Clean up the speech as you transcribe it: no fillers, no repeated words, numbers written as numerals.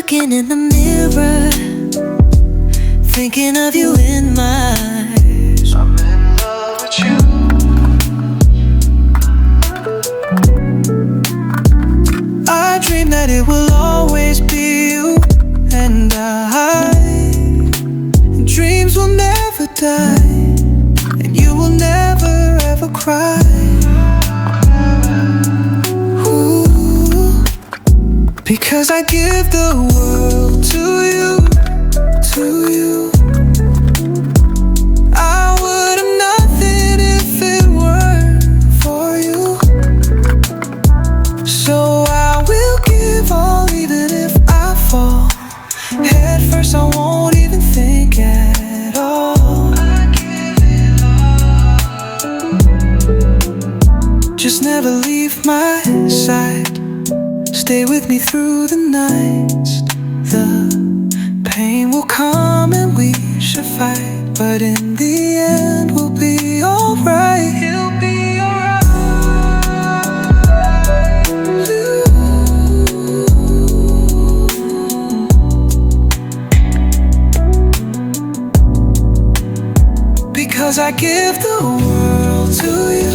looking in the mirror, thinking of you in my eyes. I'm in love with you. I dream that it will always be you and I. Dreams will never die, and you will never ever cry. Ooh, because I give the world to you, to you. I would have nothing if it weren't for you. So I will give all, even if I fall head first. I won't even think at all. I give it all. Just never leave my side. Stay with me through the nights. The pain will come and we should fight, but in the end we'll be alright. He'll be alright. Because I give the world to you.